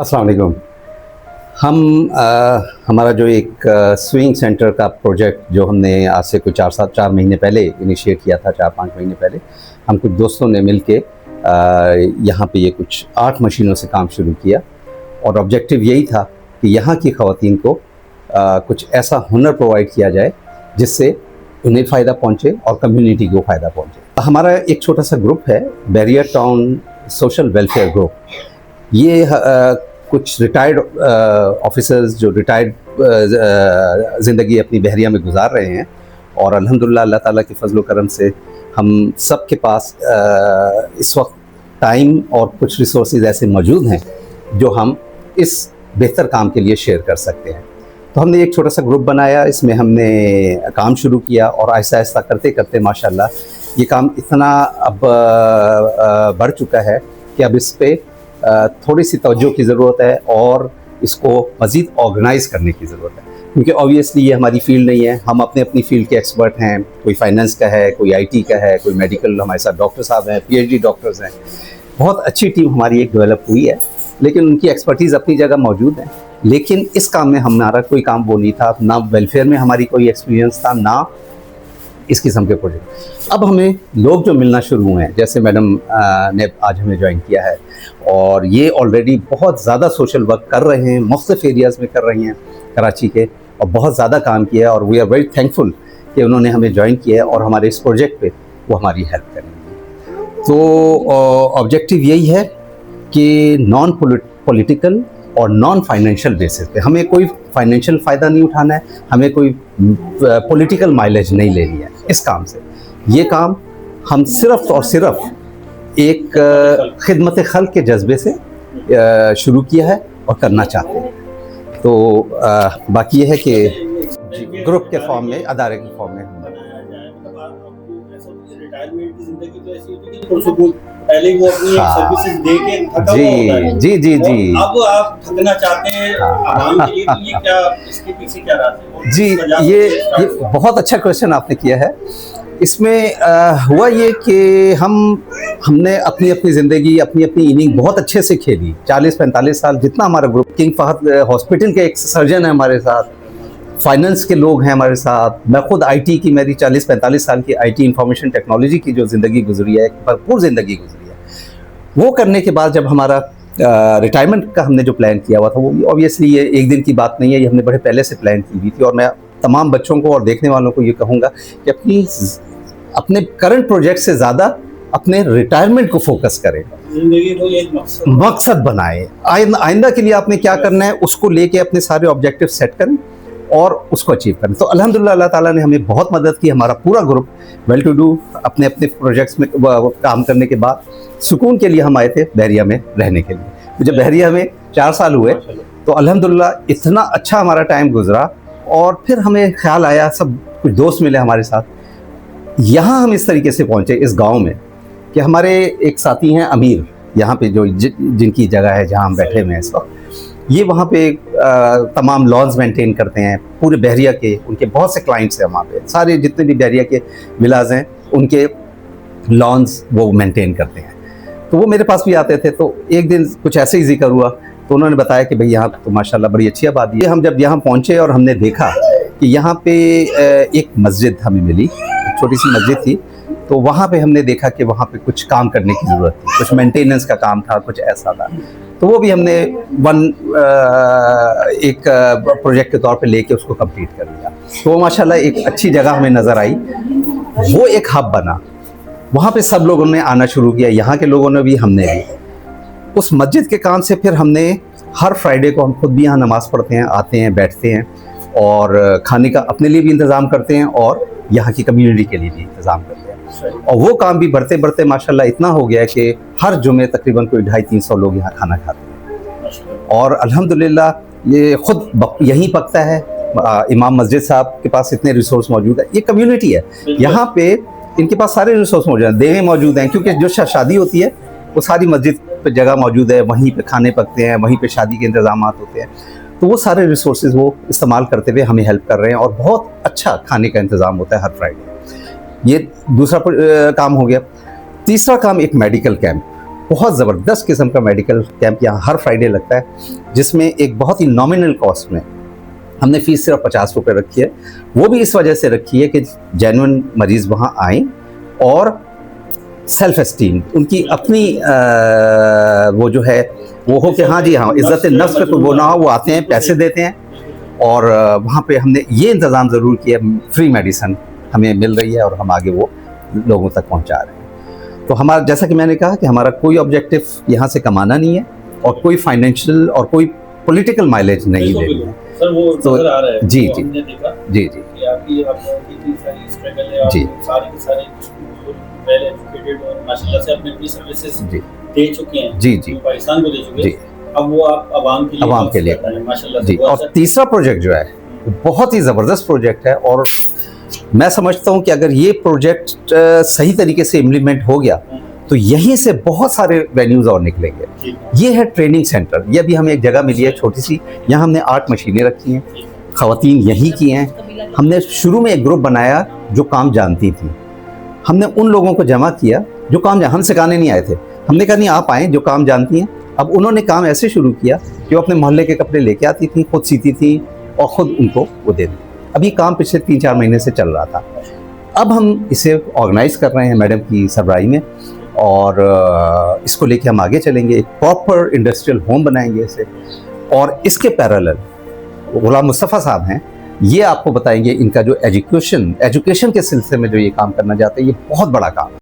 अस्सलाम वालेकुम। हमारा जो एक स्विंग सेंटर का प्रोजेक्ट जो हमने आज से कुछ 4 महीने पहले इनिशिएट किया था, 4-5 महीने पहले हम कुछ दोस्तों ने मिल के यहाँ पे ये कुछ 8 मशीनों से काम शुरू किया और ऑब्जेक्टिव यही था कि यहाँ की ख़वातीन को कुछ ऐसा हुनर प्रोवाइड किया जाए जिससे उन्हें फ़ायदा पहुँचे और कम्युनिटी को फ़ायदा पहुँचे। हमारा एक छोटा सा ग्रुप है, barrier town social welfare group. ये कुछ रिटायर्ड ऑफिसर्स जो रिटायर्ड ज़िंदगी अपनी बहरिया में गुजार रहे हैं और अल्हम्दुलिल्लाह अल्लाह ताला के फजल करम से हम सब के पास इस वक्त टाइम और कुछ रिसोर्सेज ऐसे मौजूद हैं जो हम इस बेहतर काम के लिए शेयर कर सकते हैं। तो हमने एक छोटा सा ग्रुप बनाया, इसमें हमने काम शुरू किया और आहिस्ता आहिस्ता करते करते माशाल्लाह ये काम इतना अब बढ़ चुका है कि अब इस पर थोड़ी सी तवज्जो की ज़रूरत है और इसको मज़ीद ऑर्गेनाइज़ करने की ज़रूरत है, क्योंकि ऑब्वियसली ये हमारी फील्ड नहीं है। हम अपनी अपनी फील्ड के एक्सपर्ट हैं, कोई फाइनेंस का है, कोई आईटी का है, कोई मेडिकल, हमारे साथ डॉक्टर साहब हैं, पीएचडी डॉक्टर्स हैं। बहुत अच्छी टीम हमारी एक डेवलप हुई है, लेकिन उनकी एक्सपर्टीज़ अपनी जगह मौजूद है। लेकिन इस काम में हमारा कोई काम वो नहीं था, ना वेलफेयर में हमारी कोई एक्सपीरियंस था, ना इस किस्म के प्रोजेक्ट। अब हमें लोग जो मिलना शुरू हुए हैं, जैसे मैडम ने आज हमें ज्वाइन किया है और ये ऑलरेडी बहुत ज़्यादा सोशल वर्क कर रहे हैं, मुख्तलिफ एरियाज़ में कर रही हैं कराची के, और बहुत ज़्यादा काम किया है और वी आर वेरी थैंकफुल कि उन्होंने हमें ज्वाइन किया है और हमारे इस प्रोजेक्ट पे वो हमारी हेल्प करेंगे। तो ऑब्जेक्टिव यही है कि नॉन पॉलिटिकल और नॉन फाइनेंशियल बेसिस पे, हमें कोई फाइनेंशियल फ़ायदा नहीं उठाना है, हमें कोई पॉलिटिकल माइलेज नहीं लेनी है इस काम से। ये काम हम सिर्फ़ और सिर्फ एक खिदमत खल्क़ के जज्बे से शुरू किया है और करना चाहते हैं। तो बाकी ये है कि ग्रुप के फॉर्म में, अदारे के फॉर्म में रिटायरमेंट की जिंदगी तो ऐसी होती है कि पहले वो अपनी सर्विसेज दे के थका हुआ होता है। जी जी जी। अब आप थकना चाहते हैं आराम के लिए, तो ये क्या, इसके पीछे क्या राज है? जी, ये बहुत अच्छा क्वेश्चन आपने किया है। इसमें हुआ ये कि हमने अपनी अपनी ज़िंदगी, अपनी अपनी इनिंग बहुत अच्छे से खेली। 40-45 साल जितना हमारा ग्रुप, किंग फहद हॉस्पिटल के एक सर्जन है हमारे साथ, फाइनेंस के लोग हैं हमारे साथ, मैं खुद आईटी की, मेरी 40-45 साल की आईटी इंफॉर्मेशन टेक्नोलॉजी की जो ज़िंदगी गुजरी है, भरपूर ज़िंदगी गुजरी है। वो करने के बाद जब हमारा रिटायरमेंट का हमने जो प्लान किया हुआ था, वो ऑब्वियसली ये एक दिन की बात नहीं है, ये हमने बड़े पहले से प्लान की हुई थी। और मैं तमाम बच्चों को और देखने वालों को ये कहूँगा कि अपने करंट प्रोजेक्ट से ज़्यादा अपने रिटायरमेंट को फोकस करें, जिंदगी को एक मकसद बनाए। आइंदा के लिए आपने क्या करना है उसको लेके अपने सारे ऑब्जेक्टिव सेट करें और उसको अचीव करें। तो अल्हम्दुलिल्लाह अल्लाह ताला ने हमें बहुत मदद की। हमारा पूरा ग्रुप वेल टू डू अपने अपने प्रोजेक्ट्स में काम करने के बाद सुकून के लिए हम आए थे बहरिया में रहने के लिए। मुझे बहरिया में 4 साल हुए, तो अल्हम्दुलिल्लाह इतना अच्छा हमारा टाइम गुजरा। और फिर हमें ख्याल आया, सब कुछ दोस्त मिले हमारे साथ, यहाँ हम इस तरीके से पहुँचे इस गाँव में कि हमारे एक साथी हैं अमीर, यहाँ पे जो जिनकी जगह है जहाँ हम बैठे हुए हैं इस वक्त, ये वहाँ पे तमाम लॉन्स मेंटेन करते हैं पूरे बहरिया के। उनके बहुत से क्लाइंट्स हैं वहाँ पे, सारे जितने भी बहरिया के विलाज हैं उनके लॉन्स वो मेंटेन करते हैं। तो वो मेरे पास भी आते थे। तो एक दिन कुछ ऐसे ही जिक्र हुआ, तो उन्होंने बताया कि भाई यहाँ तो माशाल्लाह बड़ी अच्छी आबादी है। हम जब यहाँ पहुँचे और हमने देखा कि यहाँ पे एक मस्जिद हमें मिली, छोटी सी मस्जिद थी, तो वहाँ पे हमने देखा कि वहाँ पे कुछ काम करने की ज़रूरत थी, कुछ मेंटेनेंस का काम था, कुछ ऐसा था। तो वो भी हमने एक प्रोजेक्ट के तौर पे लेके उसको कंप्लीट कर लिया। तो माशाल्लाह एक अच्छी जगह हमें नज़र आई, वो एक हब बना। वहाँ पे सब लोगों ने आना शुरू किया, यहाँ के लोगों ने भी, हमने भी। उस मस्जिद के काम से फिर हमने हर फ्राइडे को हम खुद भी यहाँ नमाज़ पढ़ते हैं, आते हैं, बैठते हैं और खाने का अपने लिए भी इंतज़ाम करते हैं और यहाँ की कम्युनिटी के लिए भी इंतज़ाम करते हैं। और वो काम भी बढ़ते बढ़ते माशाल्लाह इतना हो गया है कि हर जुमे तकरीबन कोई 250-300 लोग यहाँ खाना खाते हैं। और अल्हम्दुलिल्लाह ये खुद यहीं पकता है। इमाम मस्जिद साहब के पास इतने रिसोर्स मौजूद है, ये कम्युनिटी है यहाँ पे, इनके पास सारे रिसोर्स मौजूद हैं, देवें मौजूद हैं, क्योंकि जो शादी होती है वो सारी मस्जिद पे जगह मौजूद है, वहीं पे खाने पकते हैं, वहीं पे शादी के इंतजाम होते हैं। तो वो सारे रिसोर्सेज वो इस्तेमाल करते हुए हमें हेल्प कर रहे हैं और बहुत अच्छा खाने का इंतज़ाम होता है हर फ्राइडे। ये दूसरा काम हो गया। तीसरा काम एक मेडिकल कैंप। बहुत ज़बरदस्त किस्म का मेडिकल कैंप यहाँ हर फ्राइडे लगता है, जिसमें एक बहुत ही नॉमिनल कॉस्ट में हमने फ़ीस सिर्फ 50 रुपये रखी है। वो भी इस वजह से रखी है कि जेन्युइन मरीज़ वहाँ आएँ और सेल्फ एस्टीम उनकी अपनी वो जो है वो हो कि हाँ जी हाँ, इज़्ज़त नफ्स पे वो ना हो, वो आते हैं, पैसे देते हैं। और वहाँ पे हमने ये इंतज़ाम ज़रूर किया, फ्री मेडिसिन हमें मिल रही है और हम आगे वो लोगों तक पहुँचा रहे हैं। तो हमारा, जैसा कि मैंने कहा कि हमारा कोई ऑब्जेक्टिव यहाँ से कमाना नहीं है और कोई फाइनेंशियल और कोई पॉलिटिकल माइलेज नहीं लेना है। सर वो तो नजर आ रहा है, जी वो जी हमने देखा जी जी कि आपकी आप लोगों की इतनी सारी स्ट्रगल है, जी। आप सारे के सारे वेल एजुकेटेड और माशाल्लाह से अपनी सर्विसेज जी दे चुके हैं, जी जी जो पाकिस्तान को दे चुके जी हैं। अब वो आप आवाम के लिए आवाम के लिए करता है, माशाल्लाह से जी। बहुत और अच्छा। तीसरा प्रोजेक्ट जो है वो बहुत ही ज़बरदस्त प्रोजेक्ट है और मैं समझता हूँ कि अगर ये प्रोजेक्ट सही तरीके से इम्प्लीमेंट हो गया तो यहीं से बहुत सारे वेन्यूज़ और निकलेंगे। ठीक है, ये है ट्रेनिंग सेंटर, ये अभी हमें एक जगह मिली है छोटी सी, यहाँ हमने 8 मशीनें रखी हैं, ठीक है। ख़वातीन यहीं की हैं। हमने शुरू में एक ग्रुप बनाया जो काम जानती थी, हमने उन लोगों को जमा किया जो काम हम सिखाने नहीं आए थे। हमने कहा नहीं, आप आएँ जो काम जानती हैं। अब उन्होंने काम ऐसे शुरू किया कि वो अपने मोहल्ले के कपड़े लेके आती थी, खुद सीती थी और ख़ुद उनको वो दे दी। अब ये काम पिछले 3-4 महीने से चल रहा था। अब हम इसे ऑर्गेनाइज कर रहे हैं मैडम की सरबराही में और इसको लेके हम आगे चलेंगे, एक प्रॉपर इंडस्ट्रियल होम बनाएंगे इसे। और इसके पैरेलल गुलाम मुस्तफ़ा साहब हैं, ये आपको बताएंगे इनका जो एजुकेशन के सिलसिले में जो ये काम करना चाहते हैं, ये बहुत बड़ा काम है।